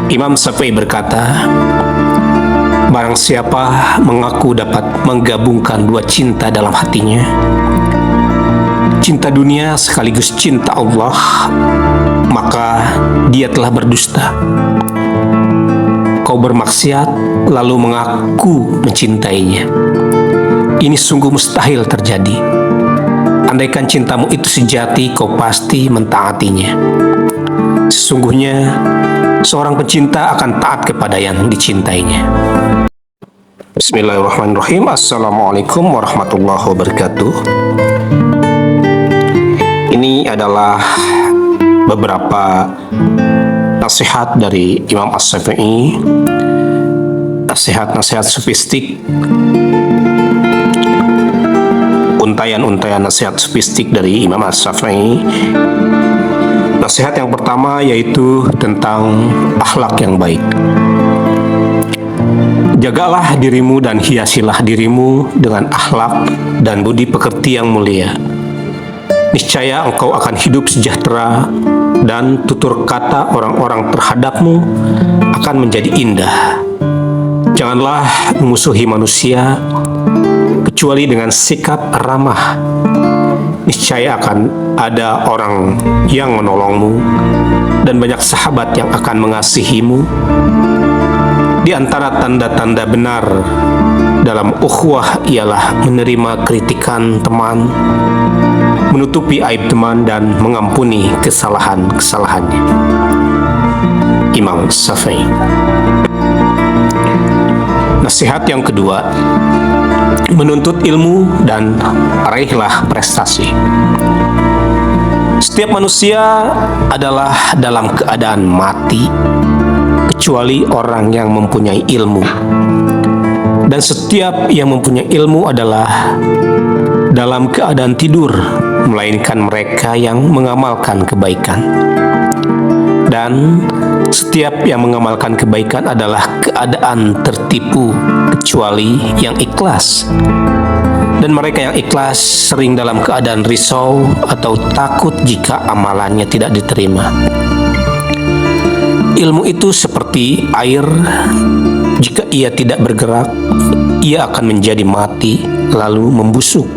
Imam Syafi'i berkata, barang siapa mengaku dapat menggabungkan dua cinta dalam hatinya, cinta dunia sekaligus cinta Allah, maka dia telah berdusta. Kau bermaksiat lalu mengaku mencintainya. Ini sungguh mustahil terjadi. Andaikan cintamu itu sejati, kau pasti mentaatinya. Sesungguhnya seorang pencinta akan taat kepada yang dicintainya. Bismillahirrahmanirrahim. Assalamualaikum warahmatullahi wabarakatuh. Ini adalah beberapa nasihat dari Imam Asy-Syafi'i, nasihat-nasihat sofistik, untayan-untayan nasihat sofistik dari Imam Asy-Syafi'i. Nasihat yang pertama yaitu tentang akhlak yang baik. Jagalah dirimu dan hiasilah dirimu dengan akhlak dan budi pekerti yang mulia. Niscaya engkau akan hidup sejahtera dan tutur kata orang-orang terhadapmu akan menjadi indah. Janganlah memusuhi manusia kecuali dengan sikap ramah. Niscaya akan ada orang yang menolongmu dan banyak sahabat yang akan mengasihimu. Di antara tanda-tanda benar dalam ukhuwah ialah menerima kritikan teman, menutupi aib teman, dan mengampuni kesalahan-kesalahannya. Imam Syafi'i. Nasihat yang kedua, menuntut ilmu dan raihlah prestasi. Setiap manusia adalah dalam keadaan mati kecuali orang yang mempunyai ilmu. Dan setiap yang mempunyai ilmu adalah dalam keadaan tidur, melainkan mereka yang mengamalkan kebaikan. Dan setiap yang mengamalkan kebaikan adalah keadaan tertipu, kecuali yang ikhlas. Dan mereka yang ikhlas sering dalam keadaan risau atau takut jika amalannya tidak diterima. Ilmu itu seperti air, jika ia tidak bergerak, ia akan menjadi mati lalu membusuk.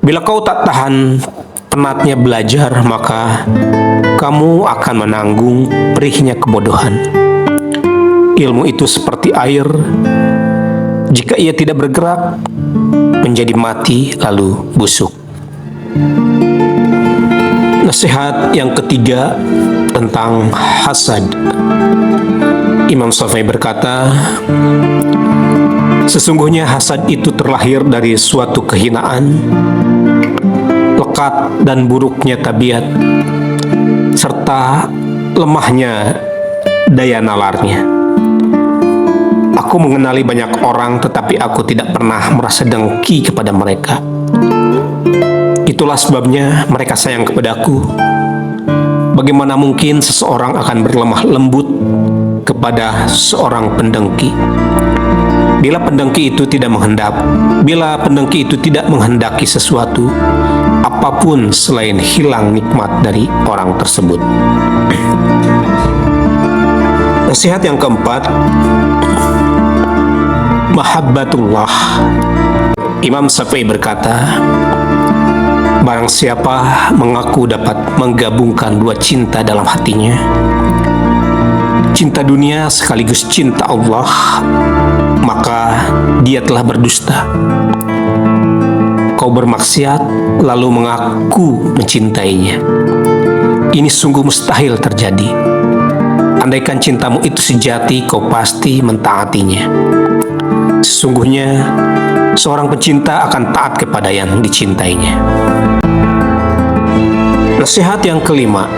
Bila kau tak tahan penatnya belajar, maka kamu akan menanggung perihnya kebodohan. Ilmu itu seperti air, jika ia tidak bergerak, menjadi mati lalu busuk. Nasihat yang ketiga tentang hasad. Imam Syafi'i berkata, sesungguhnya hasad itu terlahir dari suatu kehinaan, lekat dan buruknya tabiat, serta lemahnya daya nalarnya. Aku mengenali banyak orang, tetapi aku tidak pernah merasa dengki kepada mereka. Itulah sebabnya mereka sayang kepadaku. Bagaimana mungkin seseorang akan berlemah lembut kepada seorang pendengki? Bila pendengki itu tidak menghendaki sesuatu, apapun selain hilang nikmat dari orang tersebut. Nasihat yang keempat, mahabbatullah. Imam Syafi'i berkata, barang siapa mengaku dapat menggabungkan dua cinta dalam hatinya, cinta dunia sekaligus cinta Allah, maka dia telah berdusta. Kau bermaksiat lalu mengaku mencintainya. Ini sungguh mustahil terjadi. Andaikan cintamu itu sejati, kau pasti mentaatinya. Sesungguhnya seorang pencinta akan taat kepada yang dicintainya. Nasihat yang kelima,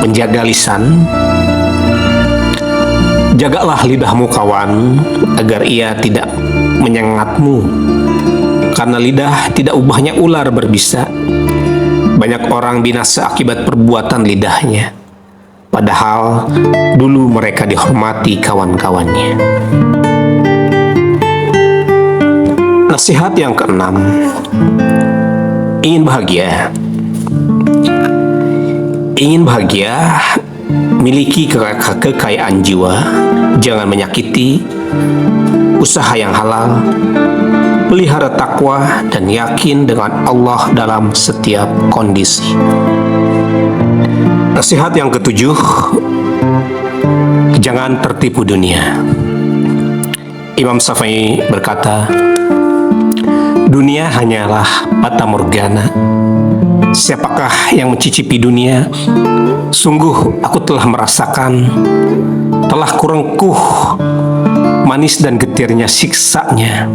menjaga lisan. Jagalah lidahmu kawan, agar ia tidak menyengatmu. Karena lidah tidak ubahnya ular berbisa. Banyak orang binasa akibat perbuatan lidahnya, padahal dulu mereka dihormati kawan-kawannya. Nasihat yang keenam, ingin bahagia. Ingin bahagia, miliki kekayaan jiwa, jangan menyakiti, usaha yang halal, pelihara takwa, dan yakin dengan Allah dalam setiap kondisi. Nasihat yang ketujuh, jangan tertipu dunia. Imam Syafi'i berkata, dunia hanyalah fata morgana. Siapakah yang mencicipi dunia? Sungguh aku telah merasakan, telah kurengkuh manis dan getirnya siksanya.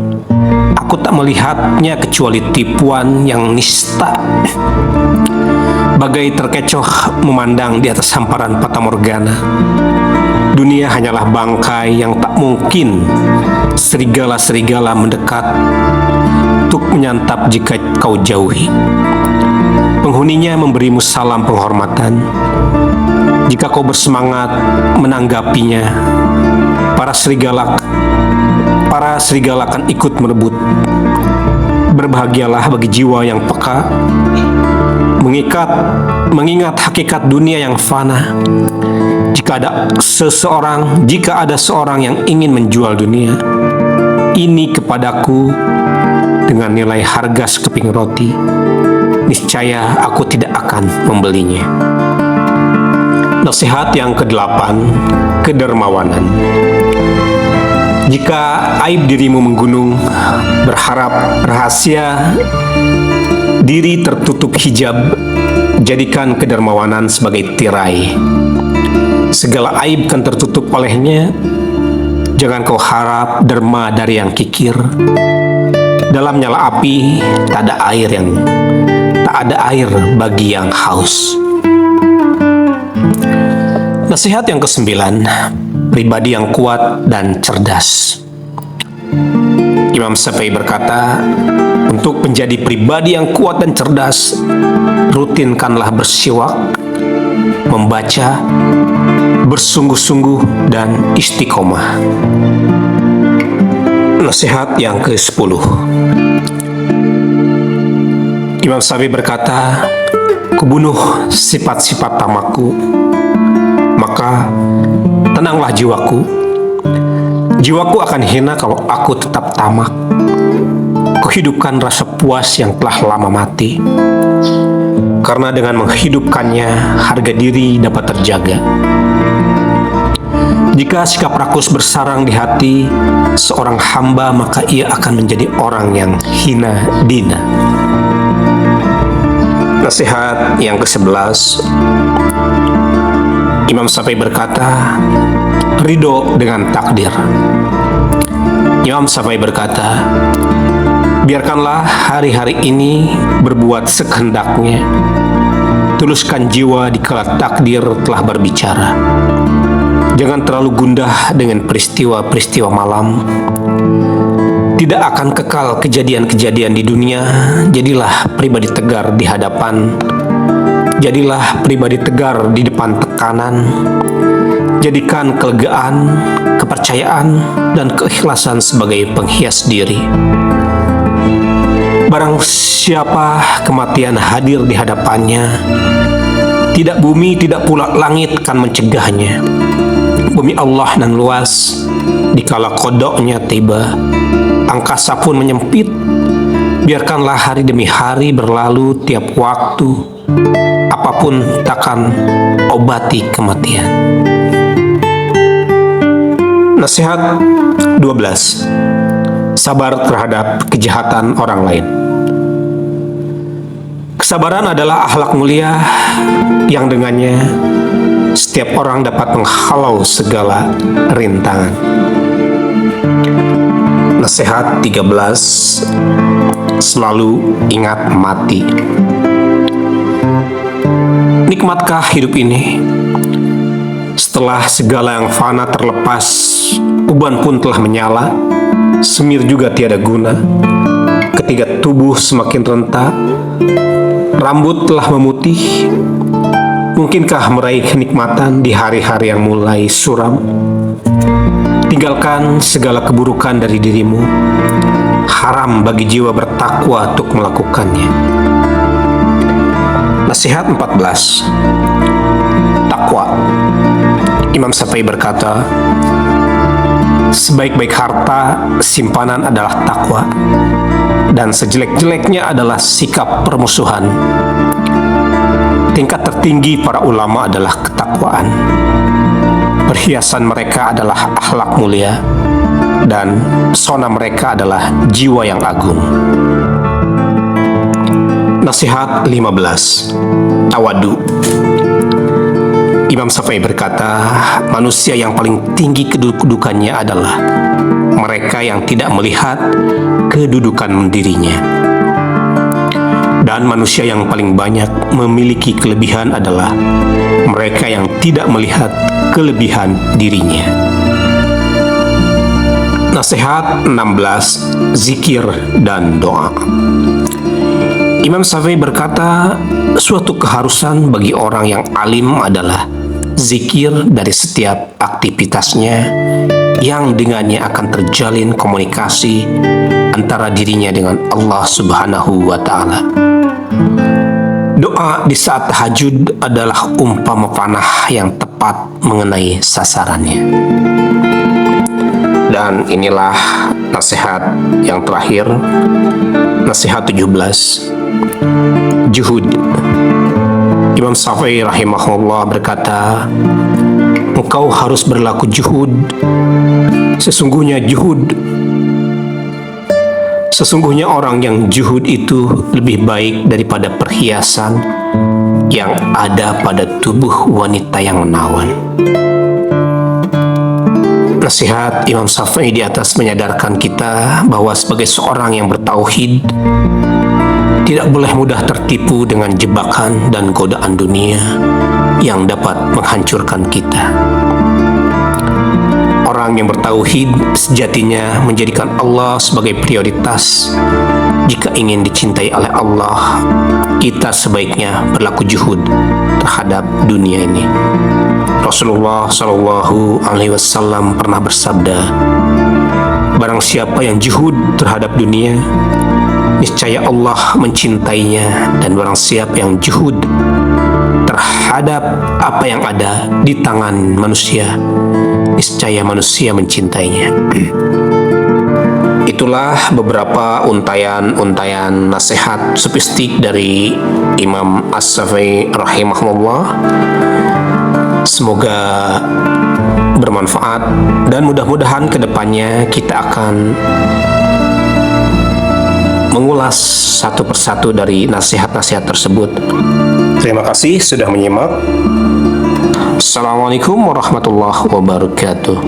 Aku tak melihatnya kecuali tipuan yang nista. Bagai terkecoh memandang di atas hamparan fata morgana. Dunia hanyalah bangkai yang tak mungkin serigala-serigala mendekat untuk menyantap jika kau jauhi. Penghuninya memberimu salam penghormatan. Jika kau bersemangat menanggapinya, para serigala akan ikut merebut. Berbahagialah bagi jiwa yang peka, mengingat hakikat dunia yang fana. Jika ada seorang yang ingin menjual dunia ini kepadaku dengan nilai harga sekeping roti, niscaya aku tidak akan membelinya. Nasihat yang ke-8, kedermawanan. Jika aib dirimu menggunung, berharap rahasia diri tertutup hijab, jadikan kedermawanan sebagai tirai. Segala aib kan tertutup olehnya. Jangan kau harap derma dari yang kikir. Dalam nyala api tak ada air bagi yang haus. Nasihat yang ke-9, pribadi yang kuat dan cerdas. Imam Syafi'i berkata, untuk menjadi pribadi yang kuat dan cerdas, rutinkanlah bersiwak, membaca, bersungguh-sungguh, dan istiqomah. Nasihat yang ke-10, Imam Syafi'i berkata, kubunuh sifat-sifat tamakku, maka tenanglah jiwaku. Jiwaku akan hina kalau aku tetap tamak. Kuhidupkan rasa puas yang telah lama mati, karena dengan menghidupkannya harga diri dapat terjaga. Jika sikap rakus bersarang di hati seorang hamba, maka ia akan menjadi orang yang hina dina. Nasihat yang ke-11, Imam Syafi'i berkata, ridho dengan takdir. Imam Syafi'i berkata, biarkanlah hari-hari ini berbuat sekehendaknya. Tuluskan jiwa dikala takdir telah berbicara. Jangan terlalu gundah dengan peristiwa-peristiwa malam. Tidak akan kekal kejadian-kejadian di dunia. Jadilah pribadi tegar di hadapan. Jadilah pribadi tegar di depan tekanan. Jadikan kelegaan, kepercayaan, dan keikhlasan sebagai penghias diri. Barang siapa kematian hadir di hadapannya, tidak bumi, tidak pula langit akan mencegahnya. Bumi Allah nan luas, dikala kodoknya tiba, angkasa pun menyempit. Biarkanlah hari demi hari berlalu tiap waktu, apapun takkan obati kematian. Nasihat 12, sabar terhadap kejahatan orang lain. Kesabaran adalah akhlak mulia yang dengannya setiap orang dapat menghalau segala rintangan. Nasihat 13, selalu ingat mati. Nikmatkah hidup ini? Setelah segala yang fana terlepas, uban pun telah menyala, semir juga tiada guna. Ketika tubuh semakin renta, rambut telah memutih. Mungkinkah meraih kenikmatan di hari-hari yang mulai suram? Tinggalkan segala keburukan dari dirimu. Haram bagi jiwa bertakwa untuk melakukannya. Nasihat 14, takwa. Imam Syafi'i berkata, sebaik-baik harta simpanan adalah takwa, dan sejelek-jeleknya adalah sikap permusuhan. Tingkat tertinggi para ulama adalah ketakwaan. Perhiasan mereka adalah akhlak mulia, dan pesona mereka adalah jiwa yang agung. Nasihat 15. Tawadu. Imam Syafi'i berkata, manusia yang paling tinggi kedudukannya adalah mereka yang tidak melihat kedudukan dirinya. Dan manusia yang paling banyak memiliki kelebihan adalah mereka yang tidak melihat kelebihan dirinya. Nasihat 16. Zikir dan doa. Imam Syafi'i berkata, suatu keharusan bagi orang yang alim adalah zikir dari setiap aktivitasnya yang dengannya akan terjalin komunikasi antara dirinya dengan Allah Subhanahu wa Ta'ala. Doa di saat tahajud adalah umpama panah yang tepat mengenai sasarannya. Dan inilah nasihat yang terakhir, nasihat 17. Juhud. Imam Syafi'i rahimahullah berkata, engkau harus berlaku juhud. Sesungguhnya orang yang juhud itu lebih baik daripada perhiasan yang ada pada tubuh wanita yang menawan. Nasihat Imam Syafi'i di atas menyadarkan kita bahwa sebagai seorang yang bertauhid, tidak boleh mudah tertipu dengan jebakan dan godaan dunia yang dapat menghancurkan kita. Orang yang bertauhid sejatinya menjadikan Allah sebagai prioritas. Jika ingin dicintai oleh Allah, kita sebaiknya berlaku juhud terhadap dunia ini. Rasulullah Shallallahu Alaihi Wasallam pernah bersabda, barang siapa yang juhud terhadap dunia, niscaya Allah mencintainya, dan barang siapa yang juhud terhadap apa yang ada di tangan manusia, niscaya manusia mencintainya. Itulah beberapa untayan nasihat sofistik dari Imam As-Syafi'i rahimahullah. Semoga bermanfaat, dan mudah-mudahan kedepannya kita akan mengulas satu persatu dari nasihat-nasihat tersebut. Terima kasih sudah menyimak. Assalamualaikum warahmatullahi wabarakatuh.